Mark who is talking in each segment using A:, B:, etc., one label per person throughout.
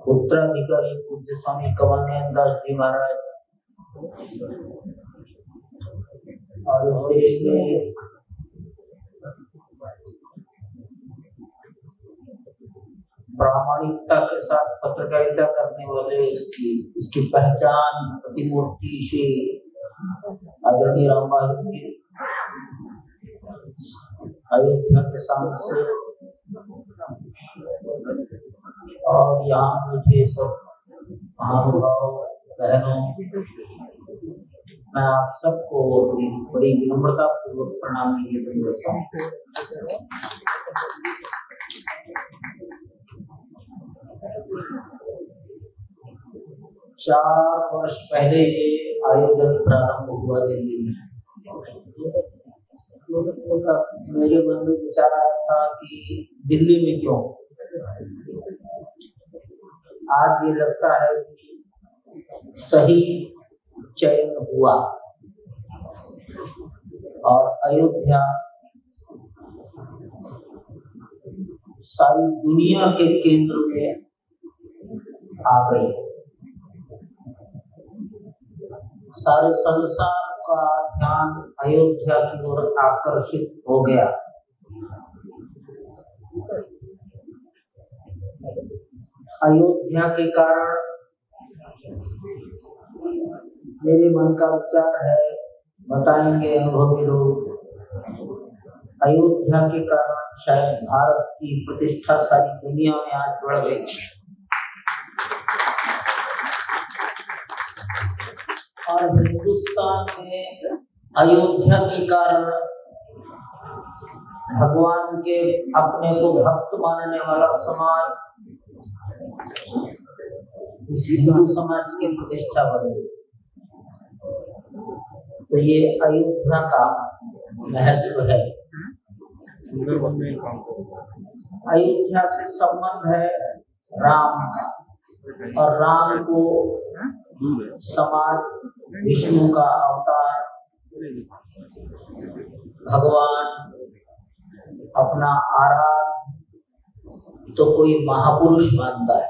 A: उत्तराधिकारी पूज्य स्वामी कमलनयन दास जी महाराज और देश में प्रामाणिकता के साथ पत्रकारिता करने वाले इसकी पहचान प्रतिमूर्ति से आदरणीय रामबाई जी अयोध्या के सामने से और यहाँ मुझे सब महानुभाव बहनों, मैं आप सबको बड़ी विनम्रता पूर्वक प्रणाम निवेदन करता हूँ। 4 वर्ष पहले ये आयोजन प्रारंभ हुआ दिल्ली में। मेरे मन में विचार आया था कि दिल्ली में क्यों। आज ये लगता है कि सही चयन हुआ और अयोध्या सारी दुनिया के केंद्र में आ गई। सारे संसार का ध्यान अयोध्या की ओर आकर्षित हो गया। अयोध्या के कारण मेरे मन का विचार है, बताएंगे अनुभवी लोग, अयोध्या के कारण शायद भारत की प्रतिष्ठा सारी दुनिया में आज बढ़ गई। और हिंदुस्तान में अयोध्या के कारण भगवान के अपने को भक्त मानने वाला समाज, हिंदू समाज की प्रतिष्ठा बढ़ गई। तो ये अयोध्या का महत्व है। अयोध्या से संबंध है राम का, और राम को समाज विष्णु का अवतार, भगवान अपना आराध्य तो कोई महापुरुष मानता है।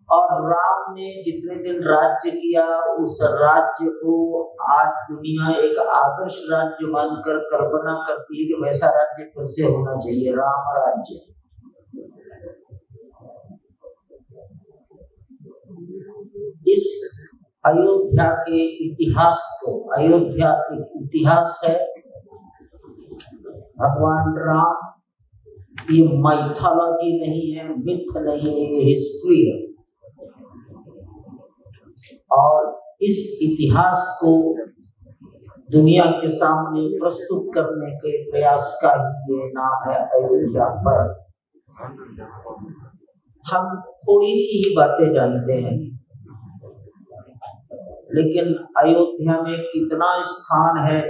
A: और राम ने जितने दिन राज्य किया, उस राज्य को आज दुनिया एक आदर्श राज्य मानकर कल्पना करती है कि वैसा राज्य फिर से होना चाहिए, राम राज्य। इस अयोध्या के इतिहास को, अयोध्या एक इतिहास है, भगवान राम, ये माइथोलॉजी नहीं है, मिथ नहीं है, ये हिस्ट्री है। और इस इतिहास को दुनिया के सामने प्रस्तुत करने के प्रयास का ही ये नाम है अयोध्या पर। हम थोड़ी सी ही बातें जानते हैं, लेकिन अयोध्या में कितना स्थान है,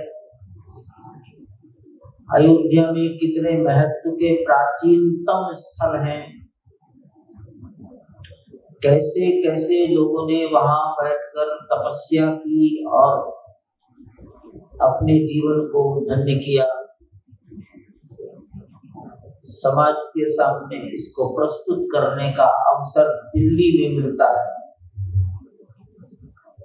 A: अयोध्या में कितने महत्व के प्राचीनतम स्थल हैं, कैसे कैसे लोगों ने वहां बैठकर तपस्या की और अपने जीवन को धन्य किया। समाज के सामने इसको प्रस्तुत करने का अवसर दिल्ली में मिलता है,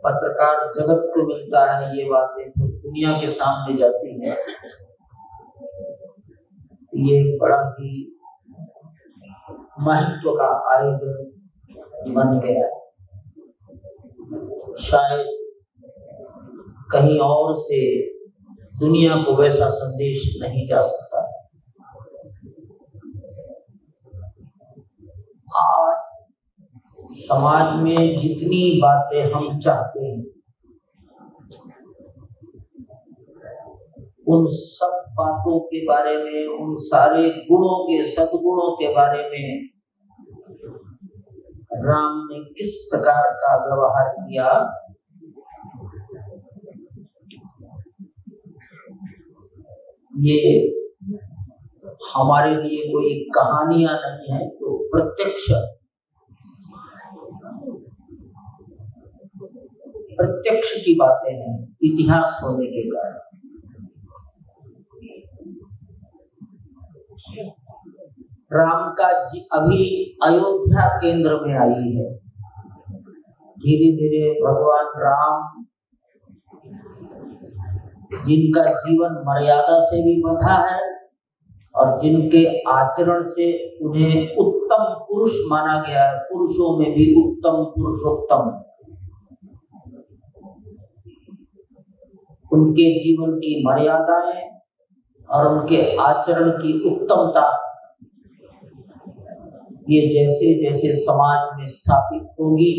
A: पत्रकार जगत को मिलता है, ये बातें तो दुनिया के सामने जाती हैं। ये बड़ा ही महत्व का आयोजन बन गया। शायद कहीं और से दुनिया को वैसा संदेश नहीं जा सकता। आज समाज में जितनी बातें हम चाहते हैं, उन सब बातों के बारे में, उन सारे गुणों के, सद्गुणों के बारे में राम ने किस प्रकार का व्यवहार किया, ये हमारे लिए कोई कहानियां नहीं है, तो प्रत्यक्ष की बातें हैं, इतिहास होने के कारण। राम का अभी अयोध्या केंद्र में आई है। धीरे धीरे भगवान राम, जिनका जीवन मर्यादा से भी बंधा है और जिनके आचरण से उन्हें उत्तम पुरुष माना गया है, पुरुषों में भी उत्तम पुरुषोत्तम, उनके जीवन की मर्यादाएं और उनके आचरण की उत्तमता, ये जैसे जैसे समाज में स्थापित होगी,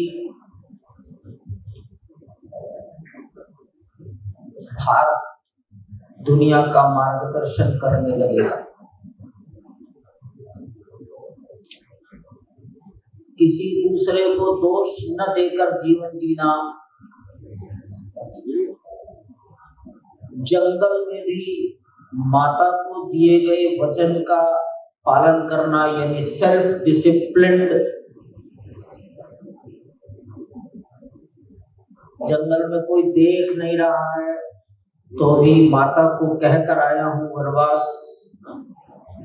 A: भारत दुनिया का मार्गदर्शन करने लगेगा। किसी दूसरे को दोष न देकर जीवन जीना, जंगल में भी माता को दिए गए वचन का पालन करना, यानी सेल्फ डिसिप्लिन्ड। जंगल में कोई देख नहीं रहा है तो भी माता को कहकर आया हूँ वनवास,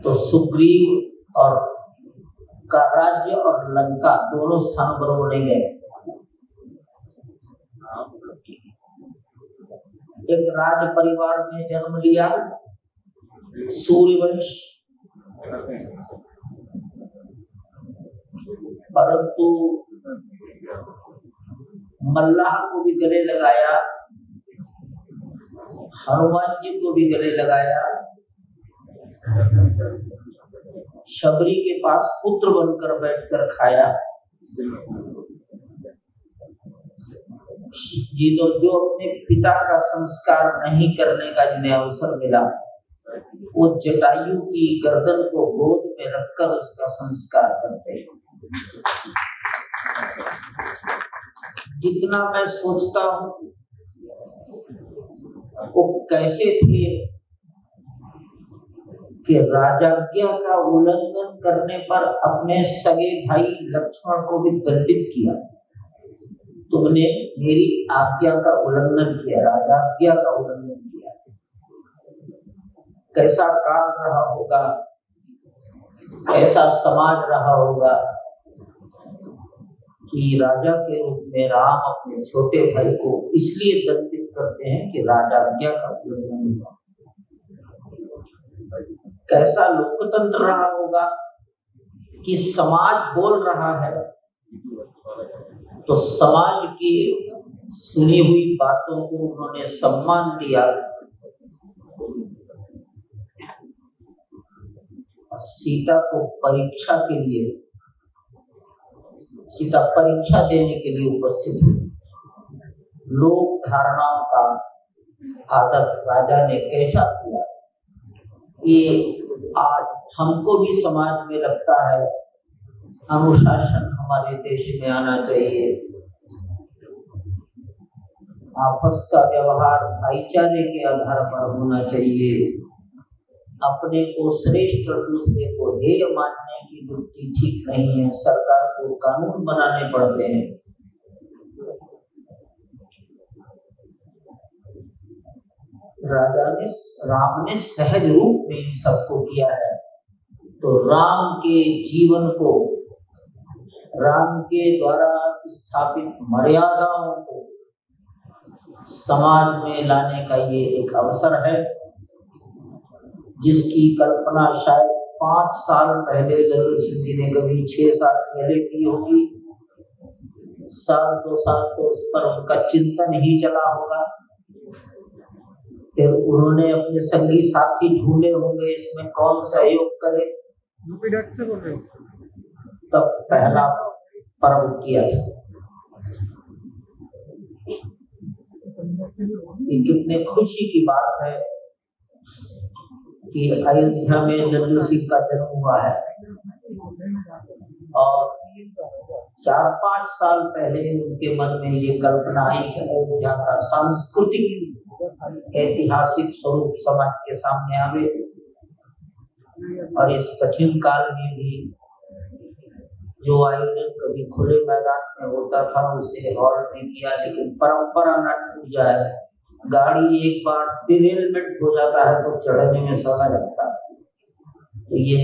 A: तो सुग्रीव और का राज्य और लंका दोनों स्थानों पर वो नहीं गए। एक राज परिवार में जन्म लिया, सूर्यवंश, परंतु मल्लाह को भी गले लगाया, हनुमान जी को भी गले लगाया, शबरी के पास पुत्र बनकर बैठकर खाया। जी तो जो अपने पिता का संस्कार नहीं करने का जिन्हें अवसर मिला, वो जटायु की गर्दन को गोद में रखकर उसका संस्कार करते हैं। जितना मैं सोचता हूँ वो कैसे थे कि राजाज्ञा का उल्लंघन करने पर अपने सगे भाई लक्ष्मण को भी दंडित किया। तुमने मेरी आज्ञा का उल्लंघन किया, राजाज्ञा का उल्लंघन किया। कैसा काल रहा होगा, ऐसा समाज रहा होगा कि राजा के रूप में राम अपने छोटे भाई को इसलिए दंडित करते हैं कि राजाज्ञा का उल्लंघन हुआ। कैसा लोकतंत्र रहा होगा कि समाज बोल रहा है तो समाज की सुनी हुई बातों को उन्होंने सम्मान दिया। सीता को परीक्षा के लिए, सीता परीक्षा देने के लिए उपस्थित हुई। लोक धारणाओं का आदर राजा ने कैसा किया, ये आज हमको भी समाज में लगता है अनुशासन हमारे देश में आना चाहिए। आपस का व्यवहार भाईचारे के आधार पर होना चाहिए। अपने को श्रेष्ठ और दूसरे को हेय मानने की वृत्ति ठीक नहीं है। सरकार को कानून बनाने पड़ते हैं। राम ने सहज रूप में इन सबको किया है। तो राम के जीवन को, राम के द्वारा स्थापित मर्यादाओं को समाज में लाने का ये एक अवसर है, जिसकी कल्पना शायद 5 साल पहले लल्लू सिंह जी ने कभी 6 साल पहले की होगी। 1-2 साल तो उस पर उनका चिंतन ही चला होगा। फिर उन्होंने अपने संगी साथी ढूंढे होंगे, इसमें कौन सहयोग करे। से बोल रहे हो? तब पहला पर्व किया था। ये कितने खुशी की बात है कि अयोध्या में लल्लू सिंह का जन्म हुआ है और 4-5 साल पहले उनके मन में ये कल्पना आई कि अयोध्या का सांस्कृतिक ऐतिहासिक स्वरूप समाज के सामने आवे। और इस कठिन काल में भी जो आयोजन कभी खुले मैदान में होता था उसे हॉल में किया, लेकिन परंपरा न टूट जाए। गाड़ी एक बार डिरेलमेंट हो जाता है तो चढ़ने में समय लगता है। तो ये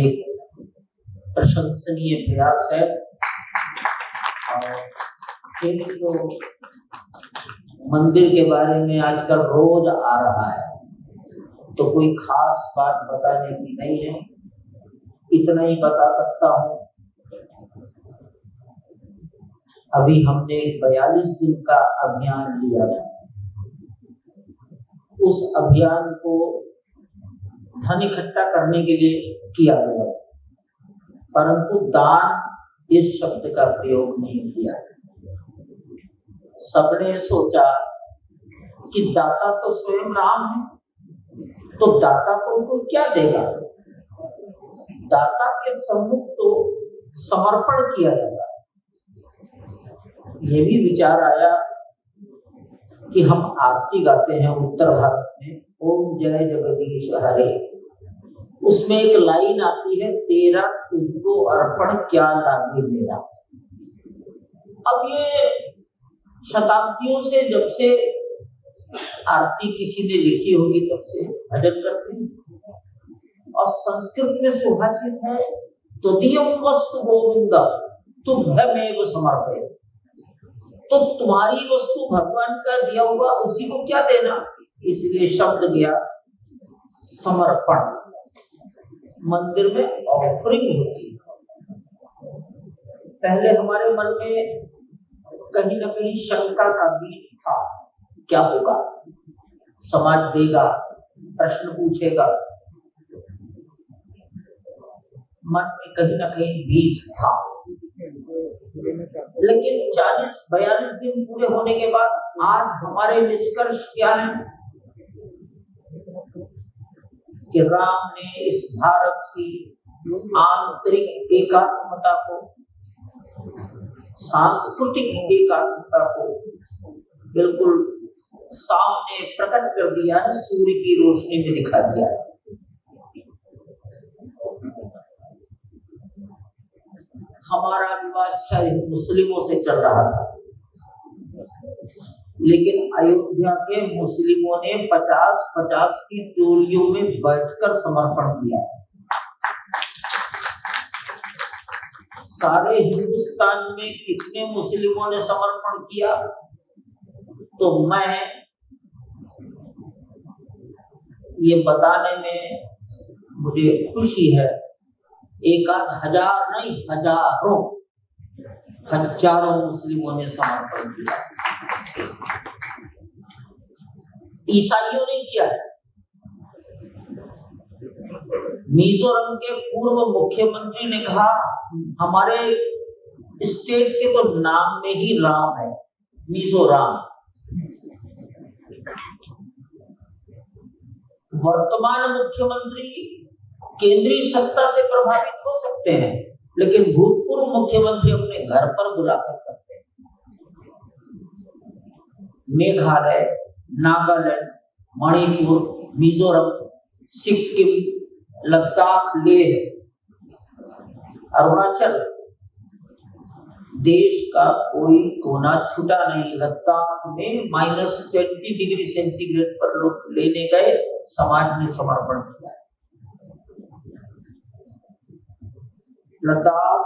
A: प्रशंसनीय प्रयास है। और फिर तो मंदिर के बारे में आजकल रोज आ रहा है, तो कोई खास बात बताने की नहीं है, इतना ही बता सकता हूँ। अभी हमने 42 दिन का अभियान लिया था। उस अभियान को धन इकट्ठा करने के लिए किया गया, परंतु दान इस शब्द का प्रयोग नहीं किया। सबने सोचा कि दाता तो स्वयं राम है, तो दाता को उनको क्या देगा। दाता के सम्मुख तो समर्पण किया जाता। ये भी विचार आया कि हम आरती गाते हैं उत्तर भारत में, ओम जय जगदीश हरे। उसमें एक लाइन आती है, तेरा तुझको अर्पण क्या लागे मेरा। अब ये शताब्दियों से, जब से आरती किसी ने लिखी होगी तब से भजन करते हैं। और संस्कृत में सुभाषित है, त्वदीयं वस्तु गोविंद तुभ्यमेव समर्पय। तो तुम्हारी वस्तु भगवान का दिया हुआ, उसी को क्या देना, इसलिए शब्द गया समर्पण। मंदिर में ऑफरिंग होती है। पहले हमारे मन में कहीं न कहीं शंका का बीज था, क्या होगा, समाज देगा, प्रश्न पूछेगा, मन में कहीं न कहीं बीज था। लेकिन 40-42 दिन पूरे होने के बाद आज हमारे निष्कर्ष क्या है कि राम ने इस भारत की आंतरिक एकात्मता को, सांस्कृतिक एकात्मता को बिल्कुल सामने प्रकट कर दिया है, सूर्य की रोशनी में दिखा दिया है। हमारा विवाद शायद मुस्लिमों से चल रहा था, लेकिन अयोध्या के मुस्लिमों ने 50-50 की टोलियों में बैठकर समर्पण किया। सारे हिंदुस्तान में कितने मुस्लिमों ने समर्पण किया, तो मैं ये बताने में मुझे खुशी है, एक आध हजार नहीं, हजारों मुस्लिमों ने समर्पण किया। ईसाइयों ने किया है। मिजोरम के पूर्व मुख्यमंत्री ने कहा, हमारे स्टेट के तो नाम में ही राम है, मिजोरम। वर्तमान मुख्यमंत्री केंद्रीय सत्ता से प्रभावित हो सकते हैं, लेकिन भूतपूर्व मुख्यमंत्री अपने घर पर बुलाकर करते हैं। मेघालय, नागालैंड, मणिपुर, मिजोरम, सिक्किम, लद्दाख, लेह, अरुणाचल, देश का कोई कोना छूटा नहीं। लद्दाख में -20 डिग्री सेंटीग्रेड पर लोग लेने गए, समाज ने समर्पण किया। लद्दाख,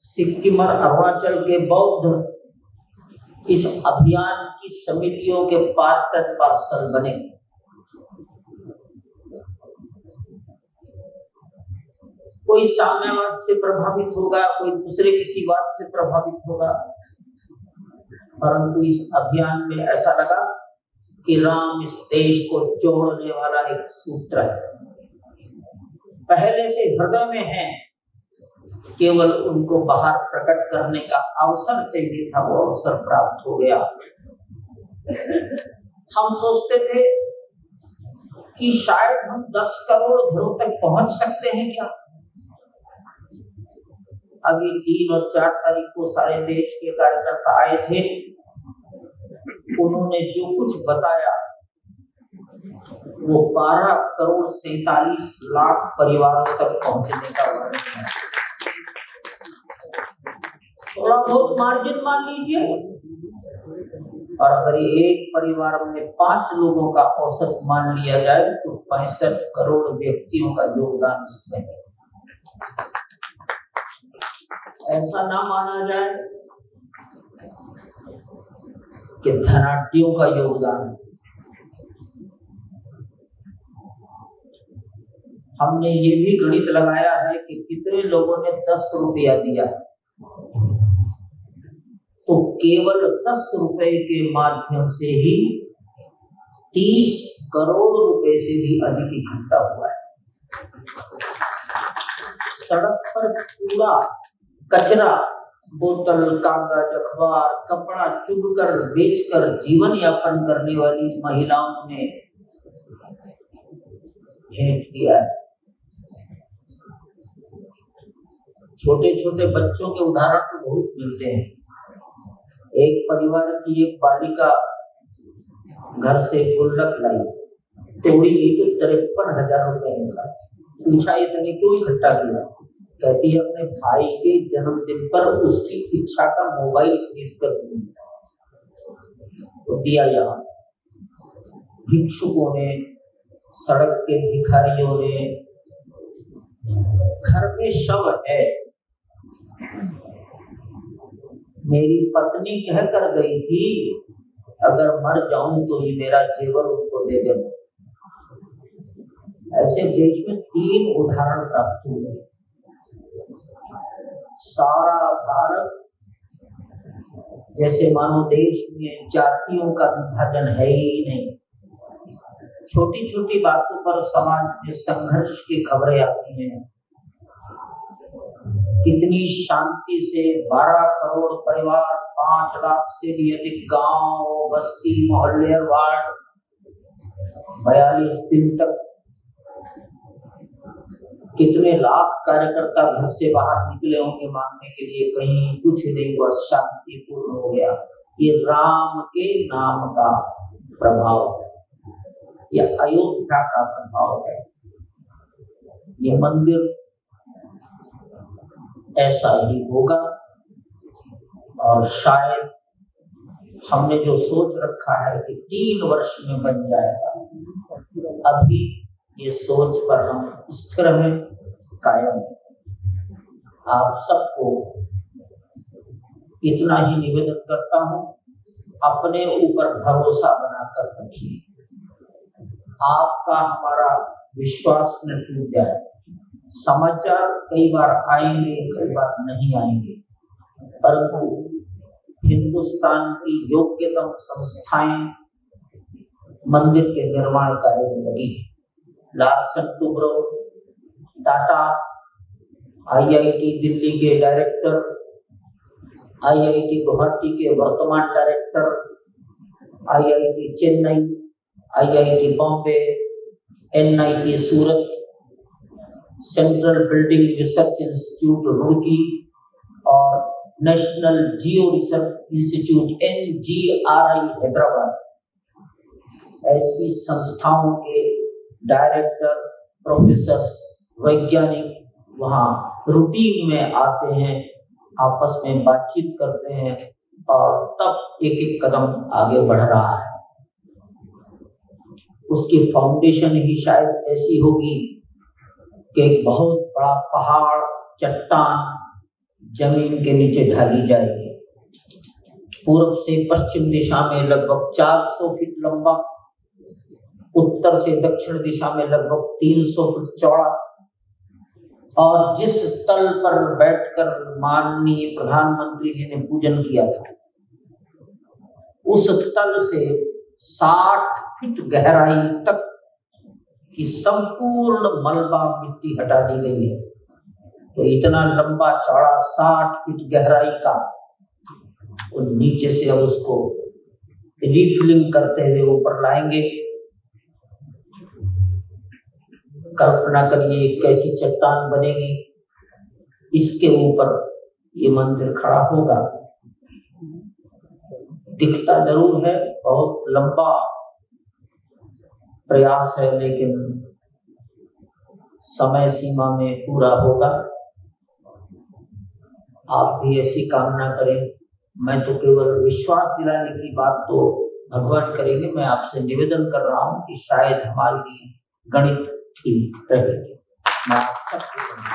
A: सिक्किम और अरुणाचल के बौद्ध इस अभियान की समितियों के पार्ट एंड पार्सल बने। कोई साम्यवाद से प्रभावित होगा, कोई दूसरे किसी बात से प्रभावित होगा, परंतु इस अभियान में ऐसा लगा कि राम इस देश को जोड़ने वाला एक सूत्र है। पहले से हृदय में है, केवल उनको बाहर प्रकट करने का अवसर चाहिए था, वो अवसर प्राप्त हो गया। हम सोचते थे कि शायद हम 10 करोड़ घरों तक पहुंच सकते हैं क्या। अभी 3 और 4 तारीख को सारे देश के कार्यकर्ता आए थे, उन्होंने जो कुछ बताया वो 12 करोड़ 47 लाख परिवारों तक पहुंचने का वर्णन है। थोड़ा बहुत मार्जिन मान लीजिए, और अगर एक परिवार में 5 लोगों का औसत मान लिया जाए तो 65 करोड़ व्यक्तियों का योगदान इसमें है। ऐसा ना माना जाए कि धनाढ्यों का योगदान है। हमने ये भी गणित लगाया है कि कितने लोगों ने 10 रुपया दिया, तो केवल 10 रुपए के माध्यम से ही 30 करोड़ रुपए से भी अधिक इकट्ठा हुआ है। सड़क पर कूड़ा कचरा, बोतल, कागज, अखबार, कपड़ा चुभकर बेचकर जीवन यापन करने वाली महिलाओं ने भेंट किया है। छोटे छोटे बच्चों के उदाहरण तो बहुत मिलते हैं। एक परिवार की एक बालिका घर से गुल्लक लाई, तोड़ी तो 53,000 रुपए निकला। पूछा इतने क्यों इकट्ठा किया? कहती है अपने भाई के जन्मदिन पर उसकी इच्छा का मोबाइल खरीद कर तो दिया। यहाँ भिक्षुकों ने, सड़क के भिखारियों ने, घर में शव है, मेरी पत्नी कह कर गई थी अगर मर जाऊं तो ये मेरा जेवर उनको दे देना। ऐसे देश में 3 उदाहरण प्राप्त हुए। सारा भारत जैसे मानो देश में जातियों का विभाजन है ही नहीं। छोटी छोटी बातों पर समाज में संघर्ष की खबरें आती हैं। कितनी शांति से 12 करोड़ परिवार, 5 लाख से भी अधिक गांव, बस्ती, मोहल्ले, वार्ड 42 दिन तक कितने लाख कार्यकर्ता घर से बाहर निकले होंगे मांगने के लिए, कहीं कुछ नहीं हुआ, शांतिपूर्ण हो गया। ये राम के नाम का प्रभाव है, ये अयोध्या का प्रभाव है। ये मंदिर ऐसा ही होगा और शायद हमने जो सोच रखा है कि 3 वर्ष में बन जाएगा, अभी ये सोच पर हम स्थिर हैं, कायम हैं। आप सबको इतना ही निवेदन करता हूँ, अपने ऊपर भरोसा बनाकर रखिए। आपका हमारा विश्वास न टूट जाए। समाचार कई बार आएंगे, कई बार नहीं आएंगे, परंतु हिंदुस्तान की योग्यतम संस्थाएं मंदिर के निर्माण कार्य में लगी। Larsen Toubro, Tata, IIT Delhi के डायरेक्टर, आईआईटी गुवाहाटी के वर्तमान director, IIT Chennai, IIT Bombay, NIT Surat, central building research institute Roorkee और national geo research institute NGRI Hyderabad, ऐसी संस्थाओं के डायरेक्टर, प्रोफेसर, वैज्ञानिक वहाँ रूटीन में आते हैं, आपस में बातचीत करते हैं और तब एक एक कदम आगे बढ़ रहा है। उसकी फाउंडेशन ही शायद ऐसी होगी कि एक बहुत बड़ा पहाड़, चट्टान जमीन के नीचे ढाली जाएगी। पूर्व से पश्चिम दिशा में लगभग 400 फीट लंबा, उत्तर से दक्षिण दिशा में लगभग 300 फीट चौड़ा, और जिस तल पर बैठकर माननीय प्रधानमंत्री जी ने पूजन किया था, उस तल से 60 फीट गहराई तक की संपूर्ण मलबा मिट्टी हटा दी गई है। तो इतना लंबा चौड़ा 60 फीट गहराई का, और नीचे से अब उसको रिफिलिंग करते हुए ऊपर लाएंगे। कल्पना करिए कैसी चट्टान बनेगी, इसके ऊपर ये मंदिर खड़ा होगा। दिखता जरूर है बहुत लंबा प्रयास है, लेकिन समय सीमा में पूरा होगा। आप भी ऐसी कामना करें। मैं तो केवल विश्वास दिलाने की बात तो भगवान करेंगे। मैं आपसे निवेदन कर रहा हूं कि शायद हमारी गणित ठीक रहेगी। मैं आप सबको